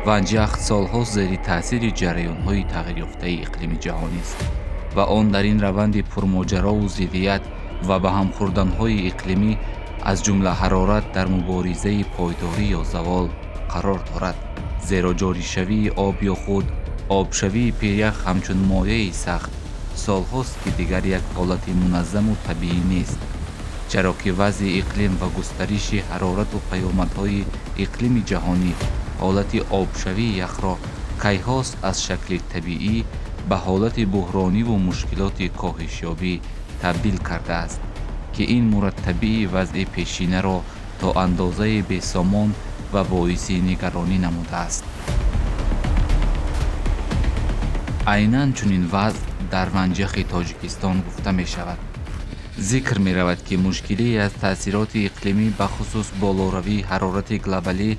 ванҷах солҳост зери таъсири ҷараёнҳои тағйирёфтаи иқлими ҷаҳонӣ аст ва он дар ин раванди пурмоҷарову зиддият ва ба ҳам хӯрданҳои иқлимӣ аз ҷумла ҳарорат дар муборизаи пойдорӣ ё завол қарор дорад. зеро ҷоришавии об ё худ обшавии пирях ҳамчун мояи сахт солҳост ки дигар як ҳолати муназзаму табиӣ нест, чаро ки вазъи иқлим ва густариши ҳарорату паёмадҳои иқлими ҷаҳонӣ ҳолати обшавии яхро кайҳост аз шакли табиӣ ба ҳолати буҳрониву мушкилоти коҳишёбӣ табдил кардааст, ки ин мураттабии вазъи пешинаро то андозае бесомон ва боиси нигаронӣ намудааст. айнан чунин вазъ дар ванҷахи тоҷикистон гуфта мешавад. зикр меравад ки мушкилие аз таъсироти иқлимӣ бахусус болоравии ҳарорати глобалӣ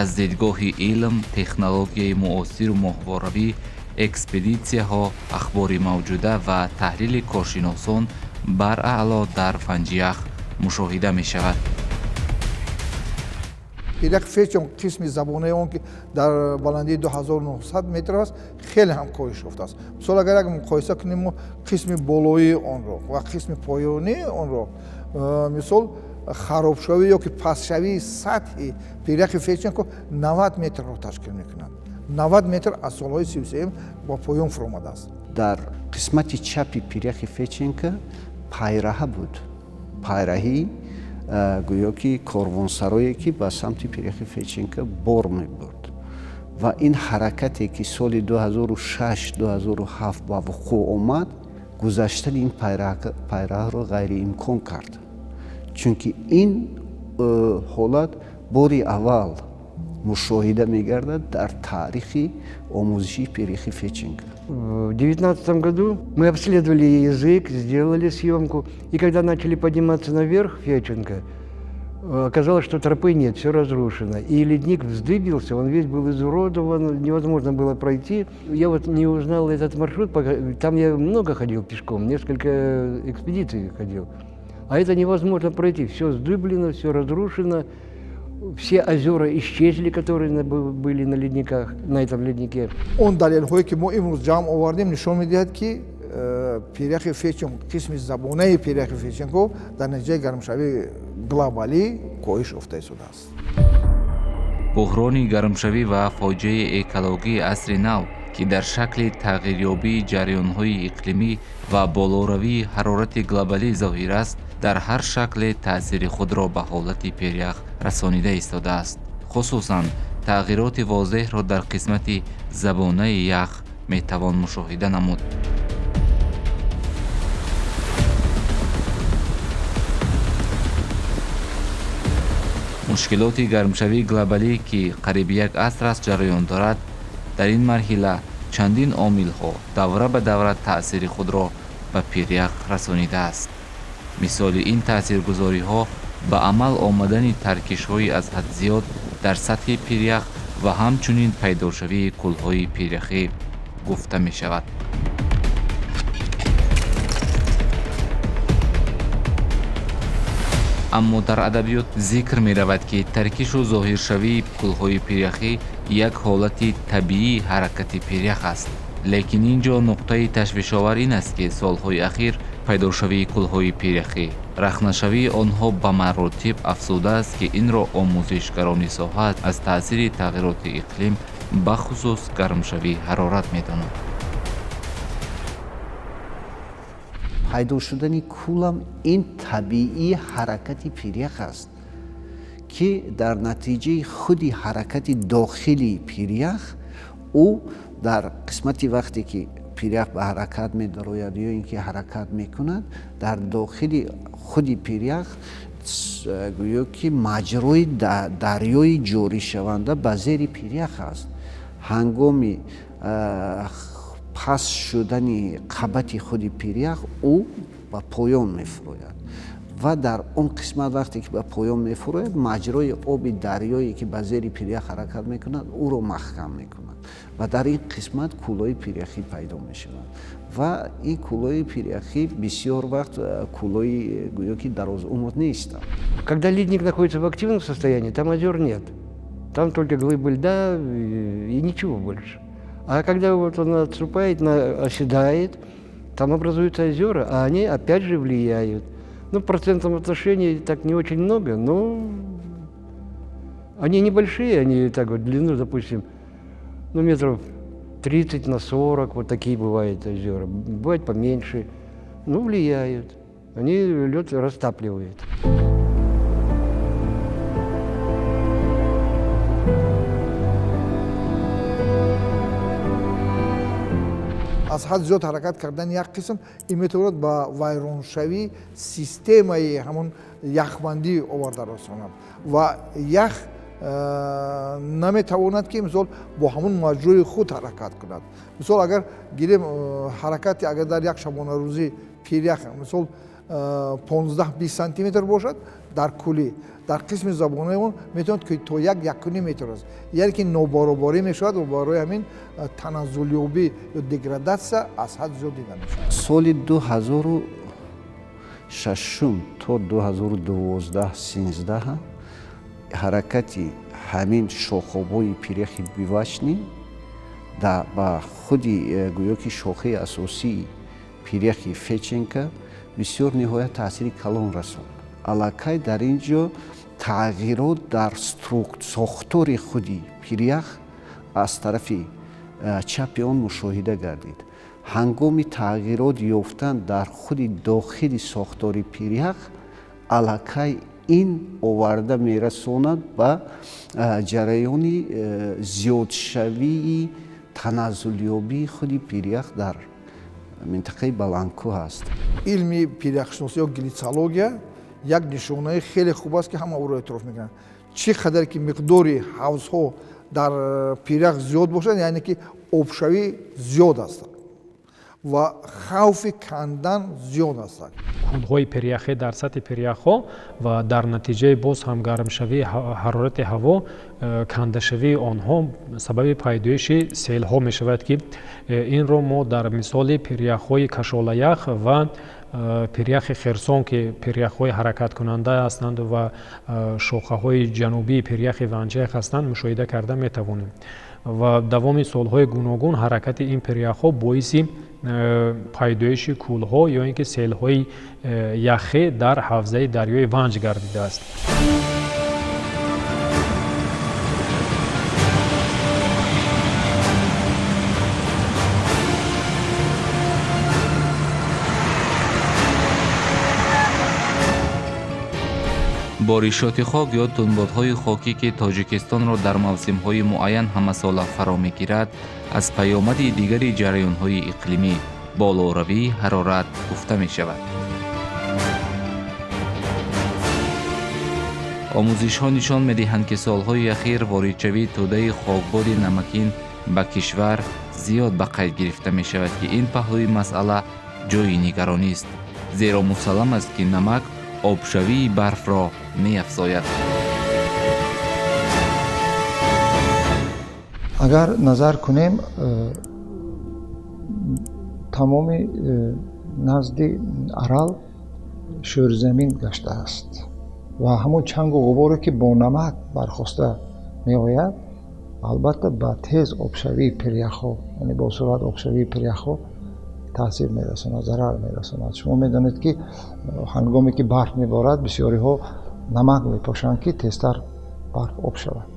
аз дидгоҳи илм, технологияи муосиру моҳворавӣ, экспедитсияҳо, ахбори мавҷуда ва таҳлили коршиносон баръаъло дар Фанҷиях мушоҳида мешавад. пирях фечон қисми забонаи он ки дар баландии 2900 метр аст, хеле ҳам коҳиш ёфтааст. мисол агар як муқоиса кунем қисми болоии онро ва қисми поёнии онро, мисол харобшавӣ ё ки пастшавии сатҳи пиряхи феченко 90 метрро ташкил мекунад. 90 метр аз солҳои 33 ба поён фуромадааст. дар қисмати чапи пиряхи феченко пайраҳа буд. пайраҳӣ гӯё ки корвонсарое ки ба самти пиряхи феченко бор мебурд ва ин ҳаракате ки соли 2006-2007 ба вуқӯъ омад, гузаштани ин пайраҳро ғайриимкон кард, чунки ин ҳолат бори аввал мушоҳида мегардад дар таърихи омӯзиши пиряхи феченко. В 2019 году мы обследовали язык, сделали съемку, и когда начали подниматься наверх Феченко, оказалось, что тропы нет, все разрушено. И ледник вздыбился, он весь был изуродован, невозможно было пройти. Я вот не узнал этот маршрут, там я много ходил пешком, несколько экспедиций ходил. А это невозможно пройти, все сдыблено, все разрушено. Все озера исчезли, которые были на ледниках, на этом леднике. он далелҳое ки мо имрӯз ҷамъ овардем нишон медиҳад ки пиряхи фечен қисми забонаи пиряхи феченко дар натиҷаи гармшавии глобалӣ коҳиш ёфта истодааст. буҳрони гармшавӣ ва фоҷиаи экологии асри нав ки дар шакли тағйирёбии ҷараёнҳои иқлимӣ ва болоравии ҳарорати глобалӣ зоҳир аст, дар ҳар шакле таъсири худро ба ҳолати пирях расонида истодааст. хусусан тағйироти возеҳро дар қисмати забонаи ях метавон мушоҳида намуд. мушкилоти гармшавии глобалӣ ки қариб як аср аст ҷараён дорад, дар ин марҳила чандин омилҳо давра ба давра таъсири худро ба пирях расонидааст. мисоли ин таъсиргузориҳо ба амал омадани таркишҳои аз ҳад зиёд дар сатҳи пирях ва ҳамчунин пайдошавии кӯлҳои пиряхӣ гуфта мешавад. аммо дар адабиёт зикр меравад ки таркишу зоҳиршавии кӯлҳои пиряхӣ як ҳолати табиии ҳаракати пирях аст. лекин ин ҷо нуқтаи ташвишовар ин аст ки солҳои ахир пайдошавии кӯлҳои пиряхӣ рахнашавии онҳо ба маротиб афзудааст ки инро омӯзишгарони соҳа аз таъсири тағйироти иқлим бахусус гармшавии ҳарорат медонанд. пайдо шудани кӯлам ин табиии ҳаракати пирях аст ки дар натиҷаи худи ҳаракати дохили пирях ӯ дар қисмати вақте ки пирях ба ҳаракат медарояд ё ин ки ҳаракат мекунад, дар дохили худи пирях гӯё ки маҷрои дарёи ҷоришаванда ба зери пирях аст. ҳангоми паст шудани қабати худи пирях ӯ ба поён мефурояд ва дар он қисмат вақте ки ба поён мефурояд, маҷрои оби дарёе ки ба зери пирях ҳаракат мекунад ӯро маҳкам мекунад ва дар ин қисмат кӯлҳои пиряхӣ пайдо мешавад ва ин кӯлҳои пиряхӣ бисёр вақт кӯлҳои гӯё ки дарозумр нестанд. Когда ледник находится в активном состоянии, там озер нет. там только глыбы льда и ничего больше. А когда вот он отступает, оседает, там образуются озера, а они опять же влияют. Ну, в процентном отношении так не очень много, но они небольшие, они так вот длину, допустим, ну, метров 30 на 40, вот такие бывают озера. Бывают поменьше, ну, влияют. Они лед растапливают. аз ҳад зиёд ҳаракат кардани як қисм ин метавонад ба вайроншавии системаи ҳамон яхбандӣ оварда расонад ва ях наметавонад ки мисол бо ҳамон маҷрӯи худ ҳаракат кунад. Мисол агар гирем ҳаракати агар дар як шабонарӯзӣ пирях мисол 15-20 сантиметр бошад дар кулӣ, дар қисми забонаи он метавонад ки то 1-1.5 метр аст. яъне ки нобаробарӣ мешавад ва барои ҳамин таназзулёбӣ ё деградатсия аз ҳад зиёд дида мешавад. соли 2006 то 2012-13 ҳаракати ҳамин шохобои пиряхи бивачнӣ ба худи гӯё ки шохаи асосии пиряхи Феченко бисёр ниҳоят таъсири калон расон. Аллакай дар ин ҷо тағйирот дар сохтори худи пирях аз тарафи чапи он мушоҳида гардид. ҳангоми тағйирот ёфтан дар худи дохили сохтори пирях аллакай ин оварда мерасонад ба ҷараёни зиёдшавии таназзулёбии худи пирях дар минтақаи баландкӯҳ аст. илми пиряхшиносӣ ё глитсология як нишонаи хеле хуб аст ки ҳама ӯро эътироф мекунанд. чӣ қадар ки миқдори ҳавзҳо дар пирях зиёд бошад, яъне ки обшавӣ зиёд аст ва хавфи кандан зиёд аст. кӯлҳои пиряхӣ дар сатҳи пиряхҳо ва дар натиҷаи боз ҳам гармшавии ҳарорати ҳаво кандашавии онҳо сабаби пайдоиши селҳо мешавад ки инро мо дар мисоли пиряхҳои кашолаях ва пиряхи херсон ки пиряхҳои ҳаракаткунанда ҳастанд ва шохаҳои ҷанубии пиряхи ванҷех ҳастанд мушоҳида карда метавонем. ва давоми солҳои гуногун ҳаракати ин пиряхҳо боиси пайдоиши кӯлҳо ё ин ки селҳои яхе дар ҳавзаи дарёи Ванҷ гардидааст. боришоти хок ё тунбодҳои хокӣ ки тоҷикистонро дар мавсимҳои муайян ҳамасола фаро мегирад аз паёмади дигари ҷараёнҳои иқлимӣ болоравии ҳарорат гуфта мешавад. омӯзишҳо нишон медиҳанд ки солҳои ахир воридшавии тӯдаи хокбоди намакин ба кишвар зиёд ба қайд гирифта мешавад ки ин паҳлӯи масъала ҷойи нигаронист, зеро мусаллам аст ки намак обшавии барфро меафзояд. агар назар кунем тамоми назди арал шӯрзамин гаштааст ва ҳамон чангу ғуборе ки бо намак бархоста меояд албатта ба тез обшавии пиряхҳо, яъне бо сурат обшавии пиряхҳо таъсир мерасонад, зарар мерасонад. шумо медонед ки ҳангоме ки барф меборад бисёриҳо намак мепошанд ки тезтар барф об шавад.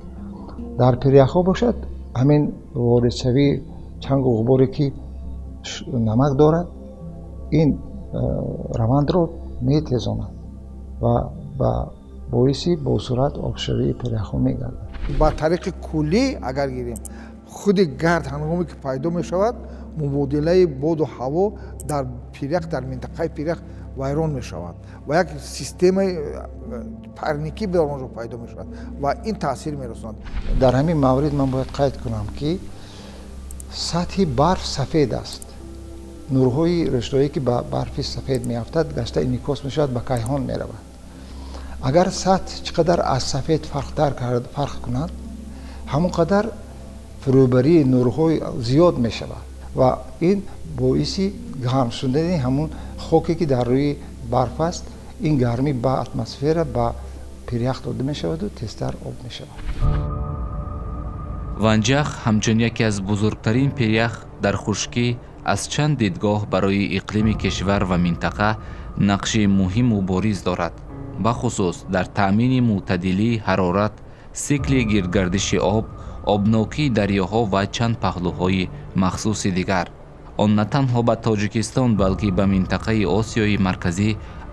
дар пиряхҳо бошад ҳамин воридшавии чангу ғуборе ки намак дорад ин равандро метезонад ва ба боиси босурат обшавии пиряхҳо мегардад. ба тариқи куллӣ агар гирем худи гард ҳангоме ки пайдо мешавад мубодилаи боду ҳаво дар пирях дар минтақаи пирях вайрон мешавад ва як системаи парникӣ дар онҷо пайдо мешавад ва ин таъсир мерасонад. дар ҳамин маврид ман бояд қайд кунам ки сатҳи барф сафед аст. нурҳои риштое ки ба барфи сафед меафтад гашта инъикос мешавад, ба кайҳон меравад. агар сатҳ чӣ қадар аз сафед фарқ кунад ҳамон қадар фурӯбарии нурҳои зиёд мешавад ва ин боиси гарм шудани ҳамон хоке ки дар рӯи барф аст, ин гармӣ ба атмосфера ба пирях дода мешаваду тезтар об мешавад. ванҷах ҳамчун яке аз бузургтарин пирях дар хушкӣ аз чанд дидгоҳ барои иқлими кишвар ва минтақа нақши муҳиму бориз дорад, бахусус дар таъмини мӯътадилии ҳарорат, сикли гирдгардиши об, обнокии дарёҳо ва чанд паҳлӯҳои махсуси дигар. Он на танҳо ба Тоҷикистон, балки ба минтақаи Осиёи Марказӣ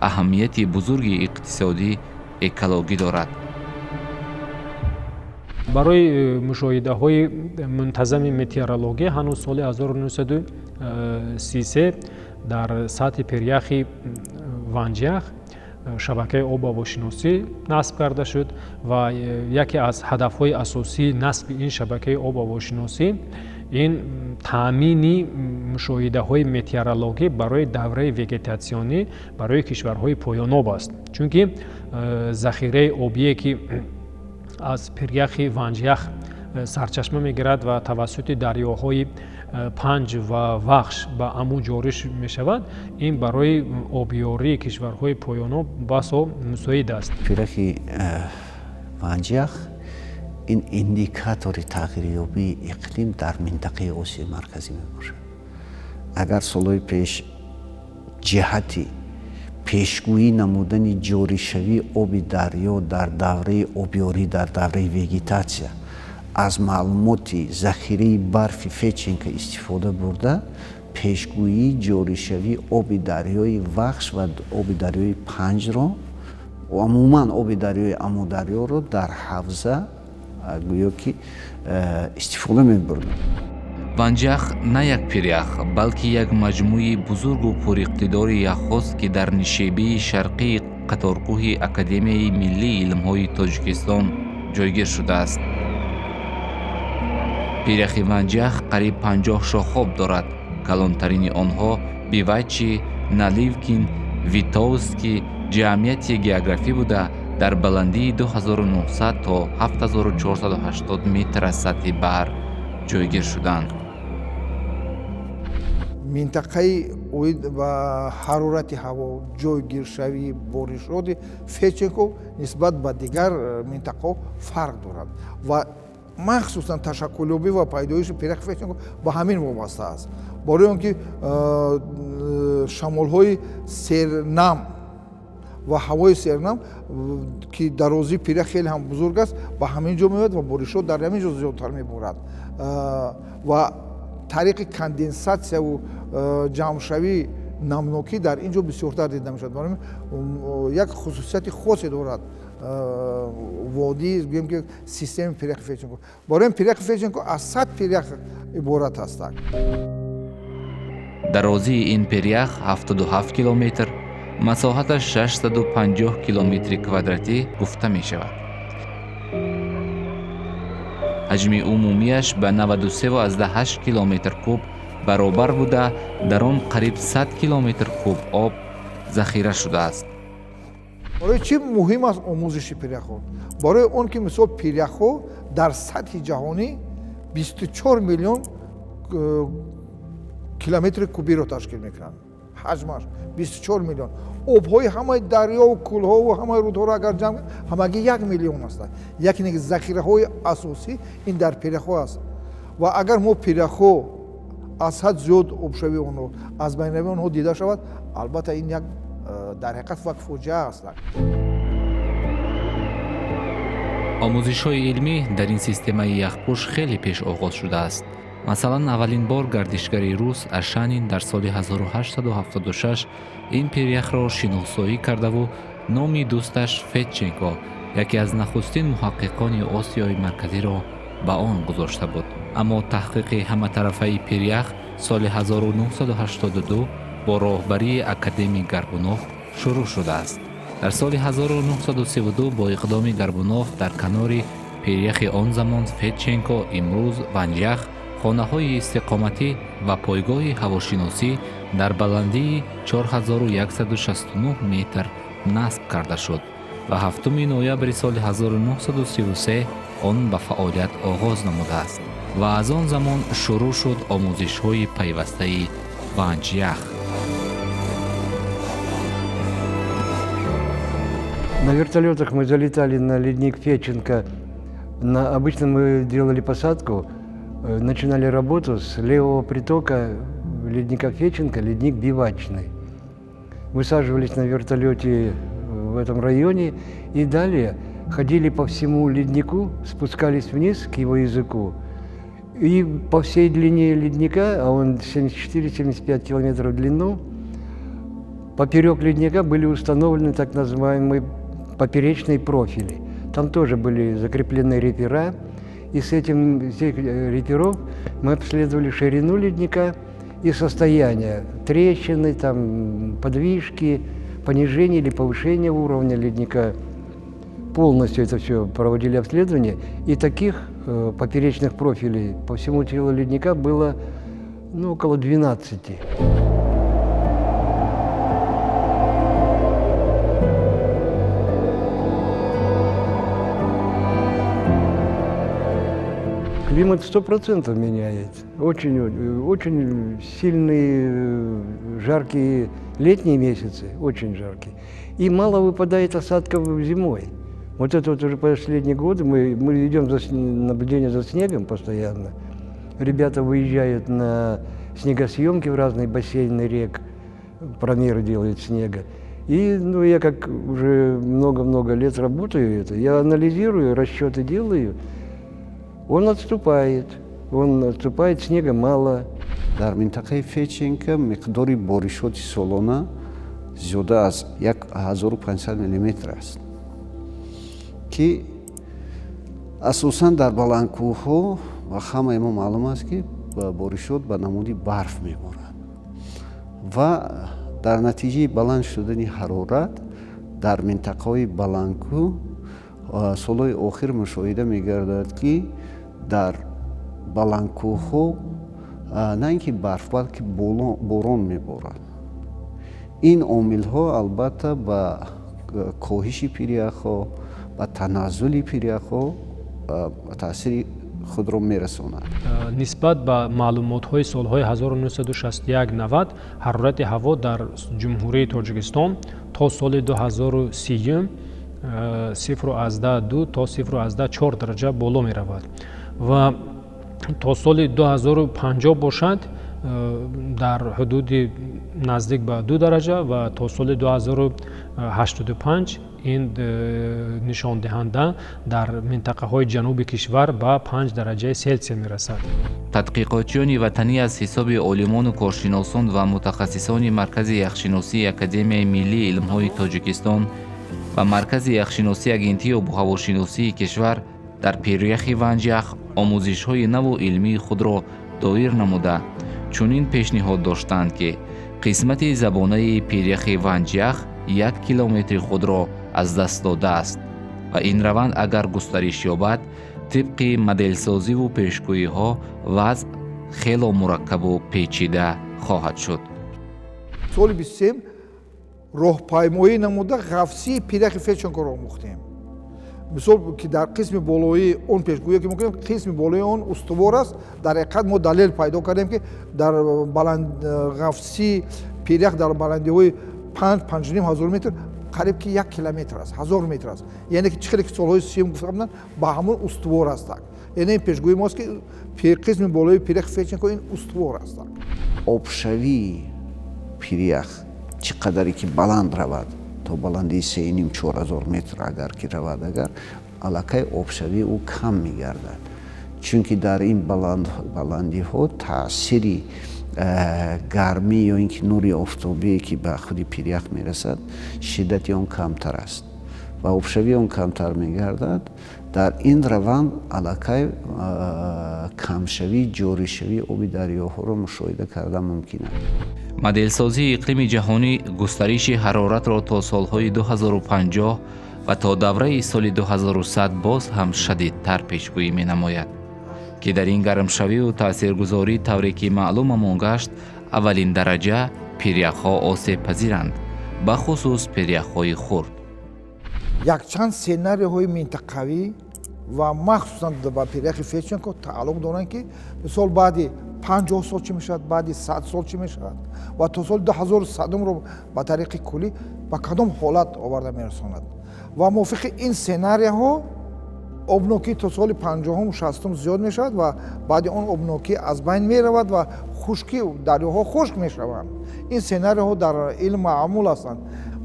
аҳамияти бузурги иқтисодӣ, экологӣ дорад. барои мушоҳидаҳои мунтазами метеорология ҳанӯз соли 1933 дар сатҳи пиряхи Ванҷах шабакаи обҳавошиносӣ насб карда шуд ва яке аз ҳадафҳои асосии насби ин шабакаи обҳавошиносӣ ин таъмини мушоҳидаҳои метеорологӣ барои давраи вегетатсионӣ барои кишварҳои поёноб аст. Чунки захираи обие ки аз пиряхи Ванҷах сарчашма мегирад ва тавассути дарёҳои Панҷ ва Вахш ба амӯ ҷорӣ мешавад, ин барои обёрии кишварҳои поёноб басо мусоид аст. пиряхи Ванҷах ин индикатори тағйирёбии иқлим дар минтақаи Осиёи Марказӣ мебошад. агар солҳои пеш ҷиҳати пешгӯӣ намудани ҷоришавии оби дарё дар давраи обёрӣ, дар давраи вегетатсия аз маълумоти захираи барфи Феченко истифода бурда, пешгӯии ҷоришавии оби дарёи Вахш ва оби дарёи Панҷро, умуман оби дарёи Амударёро дар ҳавза гӯё ки истифода мебурданд. Ванҷах на як пирях, балки як маҷмӯи бузургу пуриқтидори яххост, ки дар нишебии шарқии қаторкӯҳи Академияи Миллии илмҳои Тоҷикистон ҷойгир шудааст. пиряхи Ванҷах қариб 50 шохоб дорад. калонтарини онҳо Бивачи, Наливкин, Витовский ҷамъияти географӣ буда, дар баландии 2900 то 7480 метр аз сатҳи баҳр ҷойгир шуданд. минтақаи оид ба ҳарорати ҳаво, ҷойгиршавии боришоти Феченко нисбат ба дигар минтақаҳо фарқ дорад ва махсусан ташаккулёбӣ ва пайдоиши пиряхи Феченко ба ҳамин вобаста аст. барои он ки шамолҳои сернам ва ҳавои сернам ки дарозии пирях хеле ҳам бузург аст, ба ҳамин ҷо меояд ва боришот дар ҳамин ҷо зиёдтар меборад ва тариқи конденсатсияву ҷамъшавии намнокӣ дар ин ҷо бисёртар дида мешавад. барои як хусусияти хосе дорад водии гӯем ки системаи пиряхи Феченко. барои ин пиряхи Феченко аз 100 пирях иборат ҳастад. дарозии ин пирях 77 километр, масоҳаташ 650 километри квадратӣ гуфта мешавад. ҳаҷми умумияш ба 93,8 километр куб баробар буда, дар он қариб 100 километр куб об захира шудааст. барои чӣ муҳим аст омӯзиши пиряхҳо? барои он ки мисол пиряхҳо дар сатҳи ҷаҳонӣ 24 миллион километри кубиро ташкил мекунанд. ҳаҷмаш 24 миллион. обҳои ҳамаи дарёву кӯлҳову ҳамаи рудҳоро агар ҷамъ кунем, ҳамагӣ 1 миллион ҳастанд. яке захираҳои асосӣ ин дар пиряхҳо аст ва агар мо пиряхҳо аз ҳад зиёд обшавии онҳо аз байни равии онҳо дида шавад, албатта ин як дар ҳақиқат вак фоҷиа аст. омӯзишҳои илмӣ дар ин системаи яхпӯш хеле пеш оғоз шудааст. масалан, аввалин бор гардишгари рус Ашанин дар соли 1876 ин пиряхро шиносоӣ кардаву номи дӯсташ Феченко, яке аз нахустин муҳаққиқони Осиёи Марказиро ба он гузошта буд. аммо таҳқиқи ҳаматарафаи пирях соли 1982 бо роҳбарии академик Гарбунов шурӯъ шудааст. дар соли 1932 бо иқдоми Гарбунов дар канори пиряхи он замон Феченко, имрӯз Ванҷах, хонаҳои истиқоматӣ ва пойгоҳи ҳавошиносӣ дар баландии 4169 метр насб карда шуд ва 7 ноябри соли 1933 он ба фаъолият оғоз намудааст ва аз он замон шурӯъ шуд омӯзишҳои пайвастаи Ванҷах. На вертолетах мы залетали на ледник Феченко Обычно мы делали посадку, начинали работу с левого притока ледника Феченко, ледник Бивачный. Высаживались на вертолете в этом районе и далее ходили по всему леднику, спускались вниз к его языку. И по всей длине ледника, а он 74-75 километров в длину, поперек ледника были установлены так называемые поперечные профили. Там тоже были закреплены репера, и с этих реперов мы обследовали ширину ледника и состояние трещины, там, подвижки, понижение или повышение уровня ледника. Полностью это все проводили обследование, и таких поперечных профилей по всему телу ледника было около 12. Климат 100% меняется. Очень сильные жаркие летние месяцы, очень жаркие. И мало выпадает осадков зимой. Вот это вот уже последние годы мы идем наблюдение за снегом постоянно. Ребята выезжают на снегосъемки в разные бассейны рек, промеры делают снега. И я как уже много-много лет работаю, я анализирую, расчеты делаю. Он отступает, снега мало. дар минтақаи Феченко миқдори боришоти солона зиёда аз 1500 миллиметр аст, ки асосан дар баландкӯҳҳо ва ҳамаи мо маълум аст, ки боришот ба намуди барф меборад ва дар натиҷаи баланд шудани ҳарорат дар минтақаҳои баландкӯҳ солҳои охир мушоҳида мегардад, ки дар баландкӯҳҳо на ин ки барф, балки борон меборад. ин омилҳо албатта ба коҳиши пиряхҳо, ба таназзули пиряхҳо таъсири худро мерасонад. Нисбат ба маълумотҳои солҳои 1961-90 ҳарорати ҳаво дар ҷумҳурии Тоҷикистон то соли 2030 0,2 то 0,4 дараҷа боло меравад ва то соли 2050 бошад дар ҳудуди наздик ба 2 дараҷа ва то соли 2085 ин нишондиҳанда дар минтақаҳои ҷануби кишвар ба 5 дараҷаи Селсия мерасад. тадқиқотчиёни ватанӣ аз ҳисоби олимону коршиносон ва мутахассисони маркази яхшиносии Академияи миллии илмҳои Тоҷикистон ва маркази яхшиносии агентии обуҳавошиносии кишвар дар пиряхи Ванҷах омӯзишҳои наву илмии худро доир намуда чунин пешниҳод доштанд, ки қисмати забонаи пиряхи Ванҷах 1 километри худро аз даст додааст ва ин раванд агар густариш ёбад, тибқи моделсозиву пешгӯиҳо вазъ хело мураккабу печида хоҳад шуд. соли 23 роҳпаймоӣ намуда ғафсии пиряхи Феченкоро омӯхтем. мисол ки дар қисми болои он пешгӯие ки мекунем, қисми болои он устувор аст. дар ҳақиқат мо далел пайдо кардем, ки дар ғафсии пирях дар баландиҳои 5-5.5 ҳазор метр қариб ки 1 километр аст, 1000 метр аст. яъне ки чӣ хеле ки солҳои 30 гуфта буданд, ба ҳамон устувор астак. яъне ин пешгӯи мост, ки қисми болои пиряхи Феченко ин устувор астак. обшавии пирях чӣ қадаре ки баланд равад, то баландии 3,5-4 метр агар ки равад, агар аллакай обшавии ӯ кам мегардад, чунки дар ин баландиҳо таъсири гармӣ ё ин ки нури офтобие ки ба худи пирях мерасад, шиддати он камтар аст ва обшавии он камтар мегардад. дар ин раванд аллакай камшавии ҷоришавии оби дарёҳоро мушоҳида карда мумкин аст. моделсозии иқлими ҷаҳонӣ густариши ҳароратро то солҳои 2050 ва то давраи соли 2100 боз ҳам шадидтар пешгӯӣ менамояд, ки дар ин гармшавию таъсиргузорӣ тавре ки маълумамон гашт, аввалин дараҷа пиряхҳо осебпазиранд, бахусус пиряхҳои хурд. якчанд сценарияҳои минтақавӣ ва махсусан ба пиряхи Феченко тааллуқ доранд, ки мисол баъди 50 сол чӣ мешавад, баъди 100 сол чӣ мешавад ва то соли 2100-ро ба тариқи куллӣ ба кадом ҳолат оварда мерасонад. ва мувофиқи ин сценарияҳо обноки то соли 50-ум 60-ум зиёд мешавад ва баъди он обнокӣ аз байн меравад ва хушкӣ дарёҳо хушк мешаванд. Ин сценариҳо дар илм маъмул ҳастанд.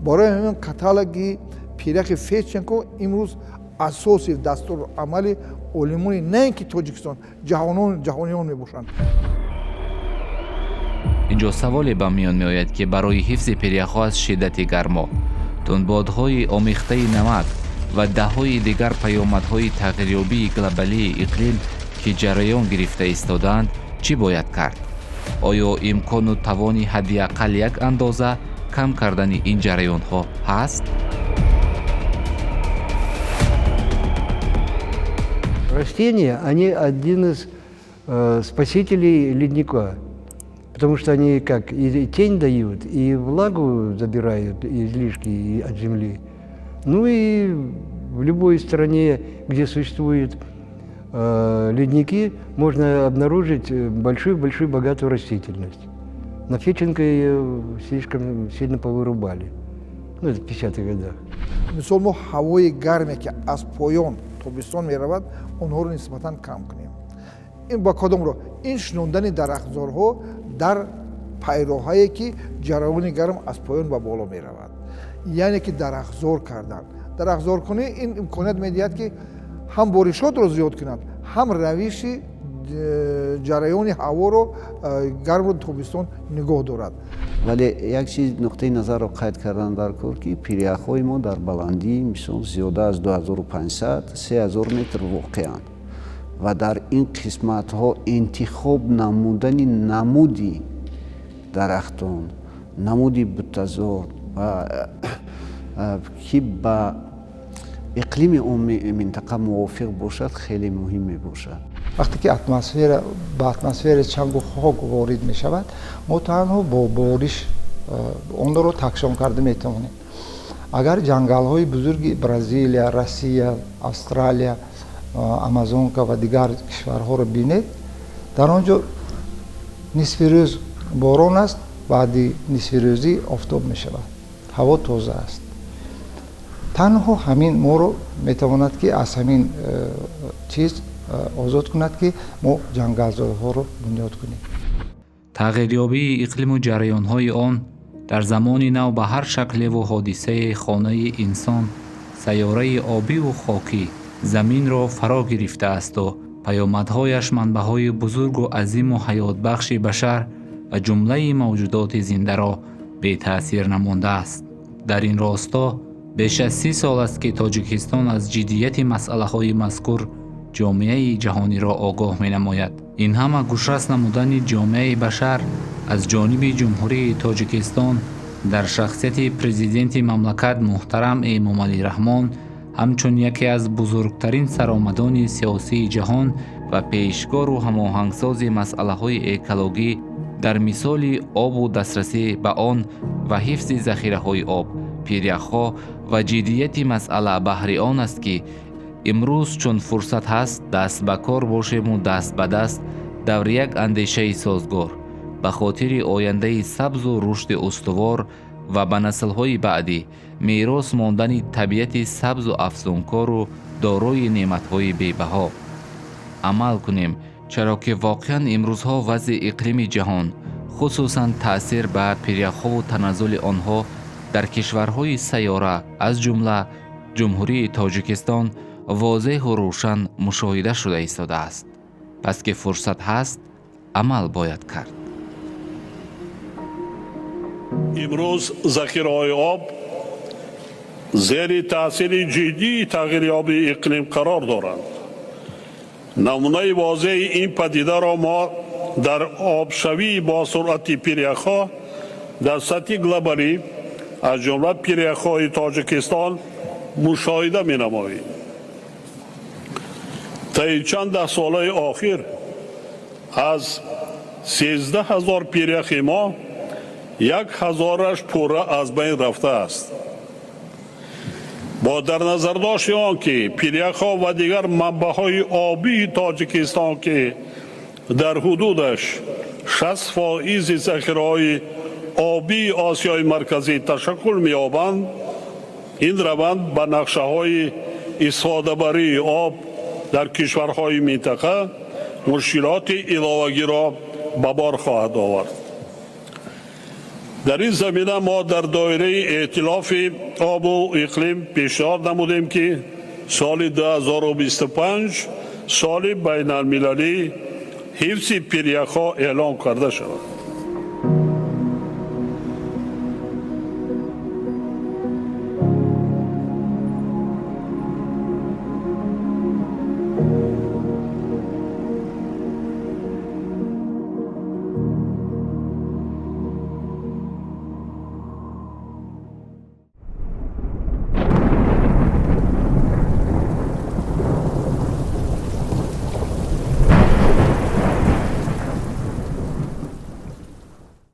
барои ҳамин каталоги пиряхи Федченко имрӯз асоси дастурамали олимони на ин ки Тоҷикистон ҷаҳониён мебошанд. инҷо саволе ба миён меояд ки барои ҳифзи пиряхҳо аз шиддати гармо, тунбодҳои омехтаи намак ва даҳҳои дигар паёмадҳои тағйирёбии глобалии иқлим ки ҷараён гирифта истодаанд чӣ бояд кард? оё имкону тавони ҳадди ақал як андоза кам кардани ин ҷараёнҳо ҳаст? Растения, они один из спасителей ледника, потому что они как и тень дают, и влагу забирают, и излишки от земли. Ну и в любой стране, где существуют ледники, можно обнаружить большую богатую растительность. На Федченко ее слишком сильно повырубали. Ну, это в 50-х годах. мисол мо ҳавои гарме ки аз поён тобистон меравад онҳоро нисбатан кам кунем. ин ба кадомро ин шинондани дарахтзорҳо дар пайроҳае ки ҷараёни гарм аз поён ба боло меравад, яъне ки дарахтзор кардан. дарахтзоркунӣ ин имконият медиҳад ки ҳам боришотро зиёд кунад, ҳам равиши ҷараёни ҳаворо гармро тобистон нигоҳ дорад. вале як чиз нуқтаи назарро қайд кардан дар кор ки пиряхҳои мо дар баландӣ мисол зиёда аз 2500-3000 метр воқеанд ва дар ин қисматҳо интихоб намудани намуди дарахтон, намуди бутазор ва ки ба иқлими он минтақа мувофиқ бошад хеле муҳим мебошад. вақте ки ба атмосфера чангу хок ворид мешавад, мо танҳо бо бориш онро такшон карда метавонем. агар ҷангалҳои бузурги Бразилия, Россия, Австралия, Амазонка ва дигар кишварҳоро бинед, дар он ҷо нисфи рӯз борон аст, баъди нисфи рӯзӣ офтоб мешавад, ҳаво тоза аст. танҳо ҳамин моро метавонад ки аз ҳамин чиз озод кунад ки мо ҷангалзорҳоро бунёд кунем. тағйирёбии иқлиму ҷараёнҳои он дар замони нав ба ҳар шаклеву ҳодисаи хонаи инсон, сайёраи обиву хокӣ заминро фаро гирифтаасту паёмадҳояш манбаъҳои бузургу азиму ҳаётбахши башар ва ҷумлаи мавҷудоти зиндаро бетаъсир намондааст. дар ин росто беш аз 30 сол аст ки Тоҷикистон аз ҷиддияти масъалаҳои мазкур ҷомеаи ҷаҳониро огоҳ менамояд. ин ҳама гӯшрас намудани ҷомеаи башар аз ҷониби ҷумҳурии Тоҷикистон дар шахсияти президенти мамлакат муҳтарам Эмомалӣ Раҳмон ҳамчун яке аз бузургтарин саромадони сиёсии ҷаҳон ва пешгору ҳамоҳангсози масъалаҳои экологӣ дар мисоли обу дастрасӣ ба он ва ҳифзи захираҳои об, пиряхҳо ва ҷиддияти масъала баҳри он аст ки имрӯз чун фурсат ҳаст даст ба кор бошему даст ба даст даври як андешаи созгор ба хотири ояндаи сабзу рушди устувор ва ба наслҳои баъдӣ мерос мондани табиати сабзу афзункору дорои неъматҳои бебаҳо амал кунем, чаро ки воқеан имрӯзҳо вазъи иқлими ҷаҳон, хусусан таъсир ба пиряхҳову таназзули онҳо дар кишварҳои сайёра аз ҷумла ҷумҳурии Тоҷикистон возеҳу рӯшан мушоҳида шуда истодааст. пас ки фурсат ҳаст, амал бояд кард. имрӯз захираҳои об зери таъсири ҷиддии тағйирёбии иқлим қарор доранд. намунаи возеҳи ин падидаро мо дар обшавии босуръати пиряхҳо дар сатҳи глобалӣ аз ҷумла пиряхҳои Тоҷикистон мушоҳида менамоем. таи чанд даҳсолаи охир аз 13,000 пиряхи мо 1,000-аш пурра аз байн рафтааст. бо дар назардошти он ки пиряхҳо ва дигар манбаъҳои обии Тоҷикистон ки дар ҳудудаш 60% захираҳои обии Осиёи марказӣ ташаккул меёбанд, ин раванд ба нақшаҳои استفاده‌بری آب در کشورهای منطقه مشکلات علاوه‌ای را به بار خواهد آورد. در این زمینه ما در دایره ائتلاف آب و اقلیم پیشنهاد نمودیم که سال 2025 سال بین المللی حفظ پیریخ‌ها اعلام کرده شود.